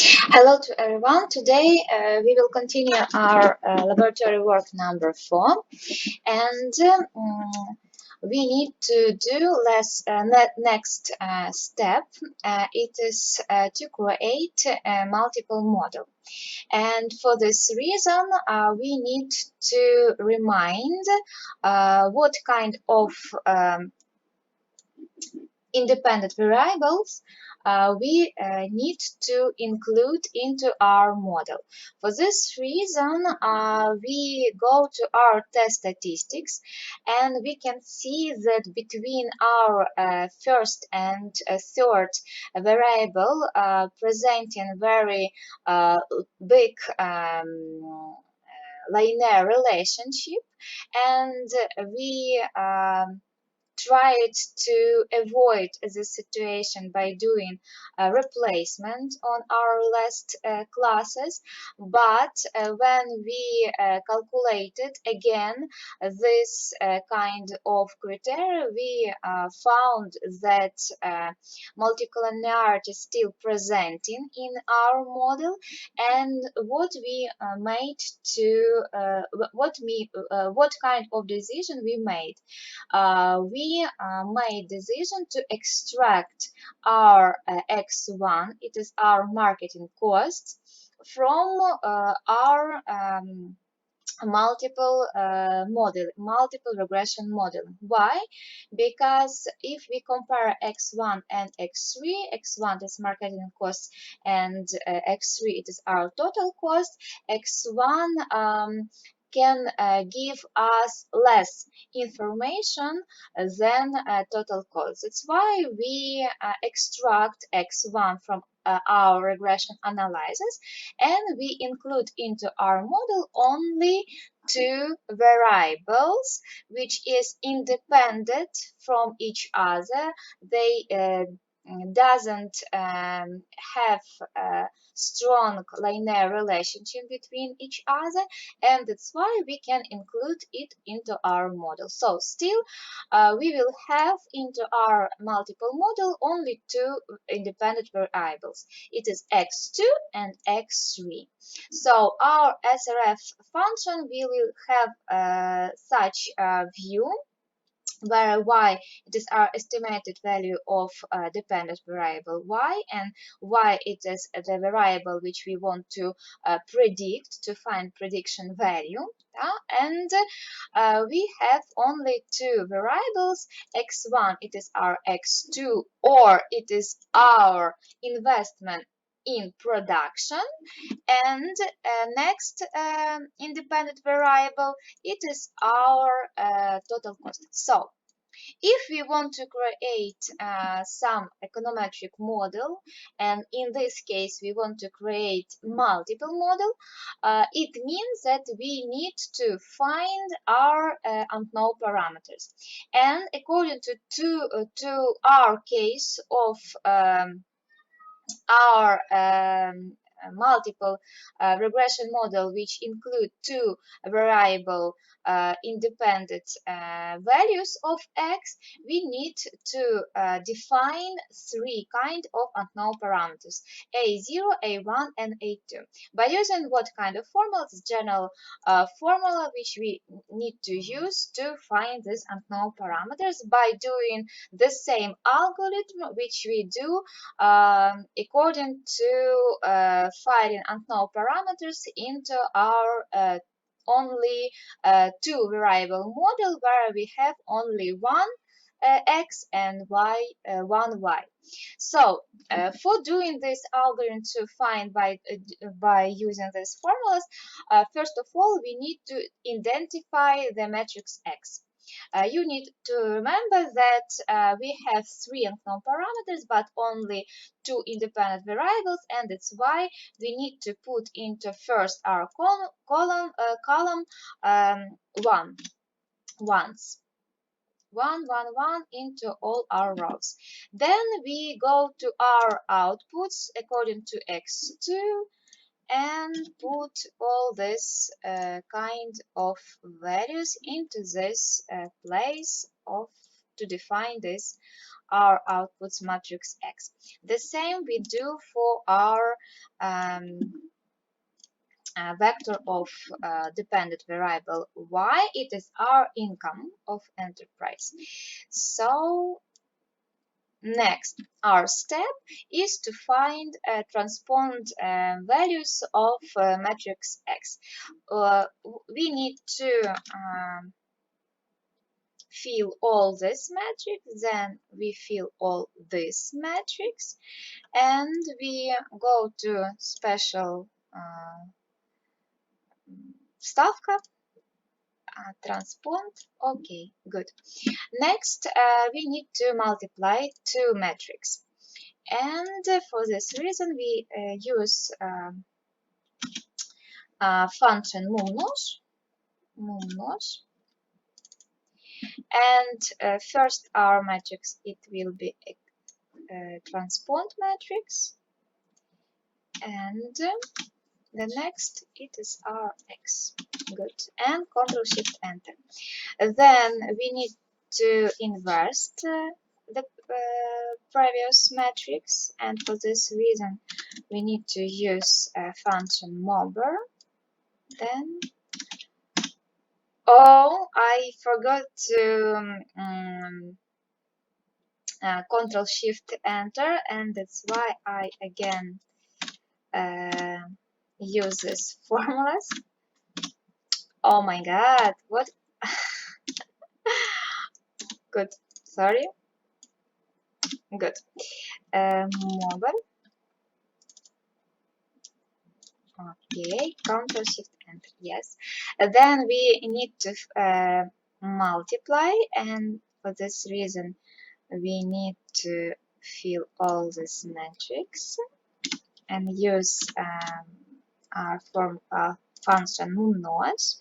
Hello to everyone. Today we will continue our laboratory work number 4, and we need to do next step. It is to create a multiple model, and for this reason we need to remind what kind of independent variables we need to include into our model. For this reason, we go to our test statistics, and we can see that between our first and third variable presenting very big linear relationship, and we tried to avoid this situation by doing a replacement on our last classes, but when we calculated again this kind of criteria, we found that multicollinearity is still presenting in our model, and what we made to what kind of decision we made. We made decision to extract our X1, it is our marketing costs, from our multiple regression model. Why? Because if we compare X1 and X3, X1 is marketing cost and X3 it is our total cost, X1 can give us less information than total cost. That's why we extract X1 from our regression analysis, and we include into our model only two variables which is independent from each other. They doesn't have a strong linear relationship between each other, and that's why we can include it into our model. So still we will have into our multiple model only two independent variables. It is x2 and x3. So our SRF function, we will have such a view where y it is our estimated value of dependent variable y, and y it is the variable which we want to predict, to find prediction value. And we have only two variables. X1 it is our x2, or it is our investment in production, and next independent variable, it is our total cost. So if we want to create some econometric model, and in this case we want to create multiple model, it means that we need to find our unknown parameters. And according to our case of our multiple regression model, which include two variable independent values of x, we need to define three kind of unknown parameters: a0, a1, and a2. By using what kind of formula? It's general formula which we need to use to find these unknown parameters by doing the same algorithm which we do according to finding unknown parameters into our only two variable model, where we have only one x and one y. So for doing this algorithm to find by using these formulas, first of all we need to identify the matrix x. You need to remember that we have three unknown parameters but only two independent variables, and that's why we need to put into first our column ones. 1, 1, 1 into all our rows. Then we go to our outputs according to x2 and put all this kind of values into this place of to define this our outputs matrix X. The same we do for our vector of dependent variable Y. It is our income of enterprise. So next, our step is to find transpond values of matrix X. We need to fill all this matrix, then we fill all this matrix, and we go to special ставка, transpond. Okay, good. Next, we need to multiply two matrices, and for this reason we use function mumnož, and first our matrix, it will be a transpond matrix, and the next it is our X. Good. And Ctrl Shift Enter. Then we need to inverse the previous matrix, and for this reason we need to use function mobber. Then I forgot to Ctrl Shift Enter, and that's why I again use these formulas. Oh my god, what? Good, sorry. Good. Mobile. Okay, Ctrl Shift Enter. Yes. Then we need to multiply, and for this reason we need to fill all this matrix and use our function mumnož,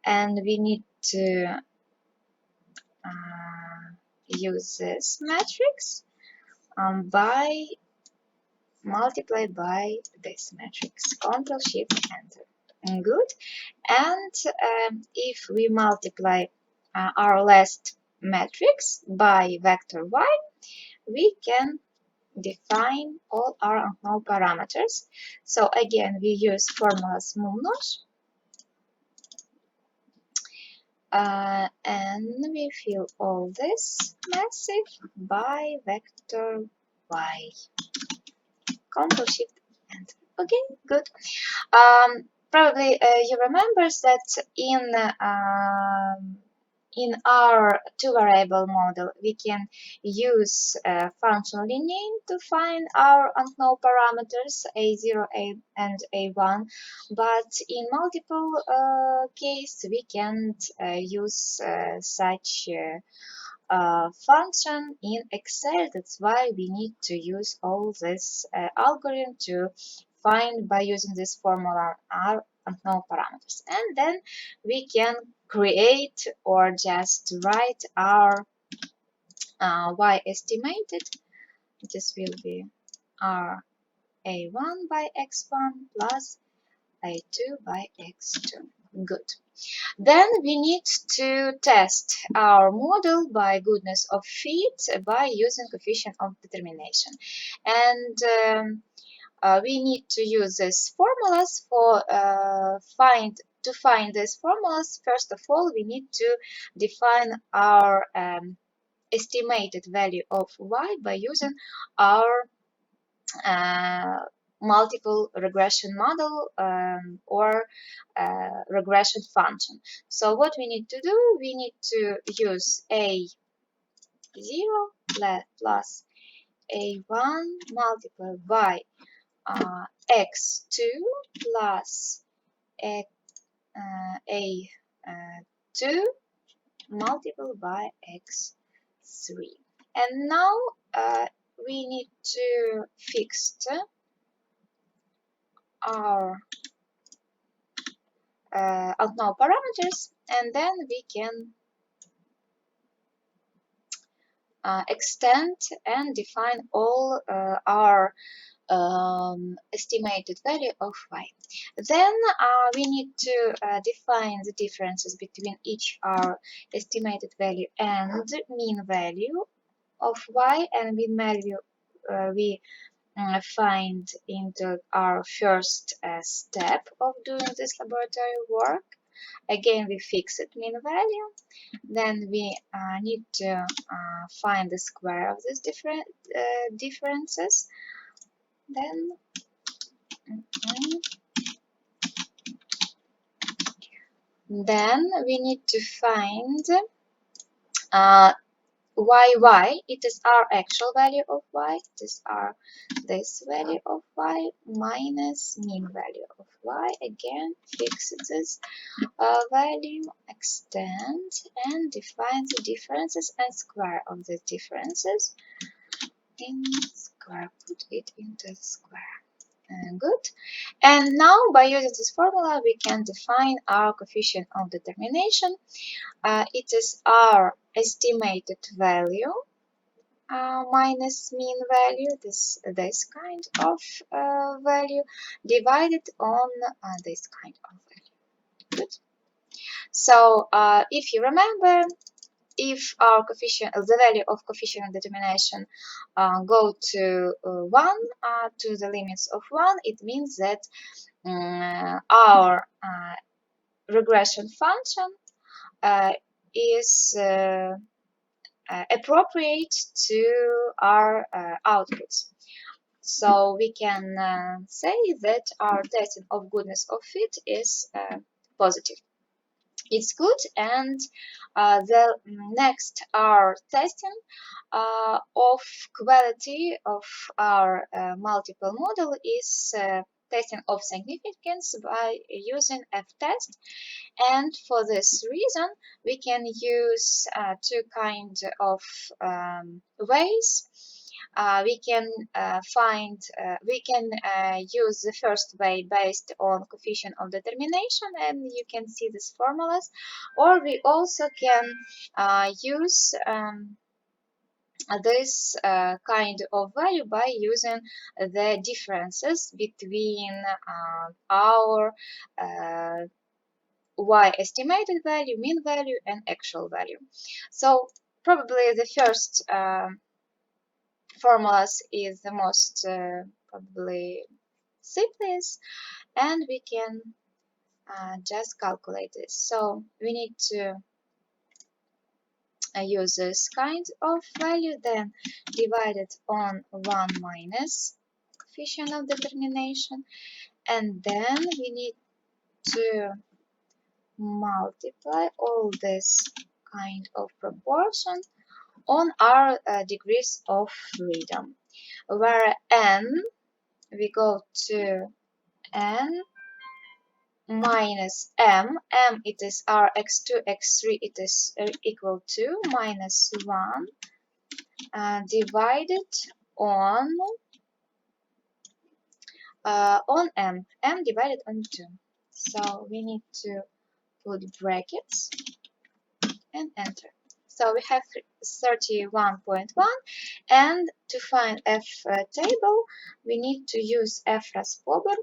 and we need to use this matrix by multiply by this matrix. Ctrl Shift Enter. Good. And if we multiply our last matrix by vector Y, we can define all our unknown parameters. So again, we use formulas mumnož, and we fill all this massive by vector Y. Ctrl Shift Enter. Okay, good. Probably you remember that in our two-variable model, we can use function linear to find our unknown parameters a0 and a1, but in multiple case we can't use such function in Excel. That's why we need to use all this algorithm to find by using this formula our unknown parameters, and then we can create or just write our y estimated. This will be our a1 by x1 plus a2 by x2. Good. Then we need to test our model by goodness of fit by using coefficient of determination, and we need to use these formulas for find these formulas. First of all, we need to define our estimated value of y by using our multiple regression model or regression function. So what we need to do, we need to use a0 plus a1 multiplied by x2 plus a2 multiplied by x3. And now we need to fix our unknown parameters, and then we can extend and define all our estimated value of y. Then we need to define the differences between each our estimated value and mean value of y, and mean value we find into our first step of doing this laboratory work. Again, we fix it mean value. Then we need to find the square of these different differences. Then we need to find y. It is our actual value of y. It is our this value of y minus mean value of y. Again, fix this value, extend, and define the differences and square of the differences in square. Put it into the square. Good. And now by using this formula, we can define our coefficient of determination. It is our estimated value minus mean value, this kind of value, divided on this kind of value. Good. So if you remember, if our coefficient, the value of coefficient of determination go to 1, to the limits of 1, it means that our regression function is appropriate to our outputs. So we can say that our testing of goodness of fit is positive. It's good, and the next our testing of quality of our multiple model is testing of significance by using f-test. And for this reason, we can use two kinds of ways. We can use the first way based on coefficient of determination, and you can see these formulas, or we also can use this kind of value by using the differences between our y estimated value, mean value, and actual value. So probably the first formulas is the most probably simplest, and we can just calculate this. So we need to use this kind of value, then divide it on 1 minus coefficient of determination, and then we need to multiply all this kind of proportion on our degrees of freedom, where n, we go to n minus m. It is our x2, x3, it is equal to minus 1 divided on m divided on 2. So we need to put brackets and enter. So we have 31.1, and to find f table, we need to use Farrar-Glober.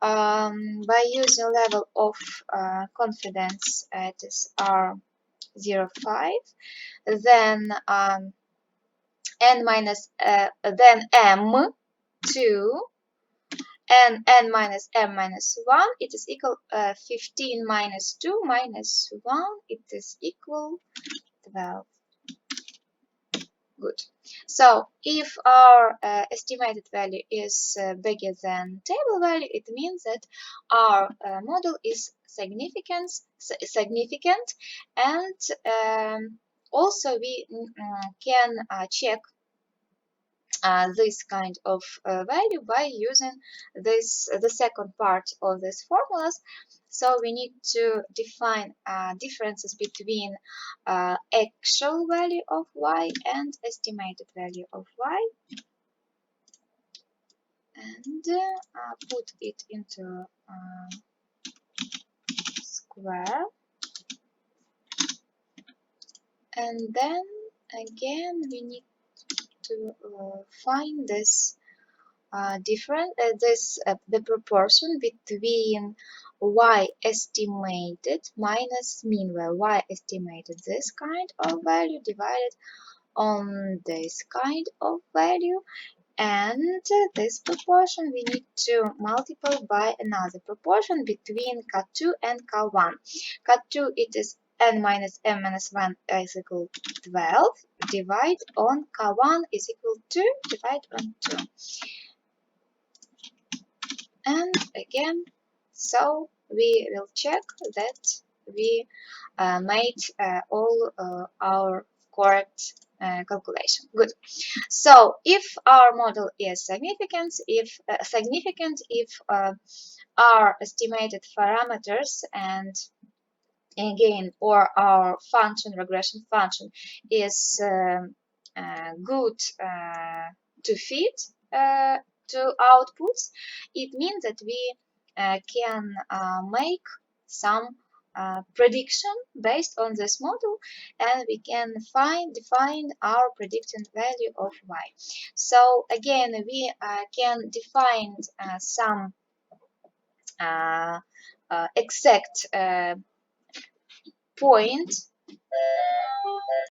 By using level of confidence, it is R05, then n minus then m2, and n minus m minus 1, it is equal 15 minus 2 minus 1, it is equal 12. Good. So if our estimated value is bigger than table value, it means that our model is significant, and also we can check this kind of value by using the second part of these formulas. So we need to define differences between actual value of y and estimated value of y, and put it into square, and then again we need to find this different the proportion between y estimated minus mean value. Y estimated this kind of value divided on this kind of value, and this proportion we need to multiply by another proportion between K2 and K1. K2 it is n minus m minus 1 is equal to 12, divide on K1 is equal to divide on 2. And again, so we will check that we made all our correct calculation. Good. So if our model is significant, if our estimated parameters and again or our function regression function is good to fit to outputs, it means that we can make some prediction based on this model, and we can define our predicted value of y. So again, we can define some exact point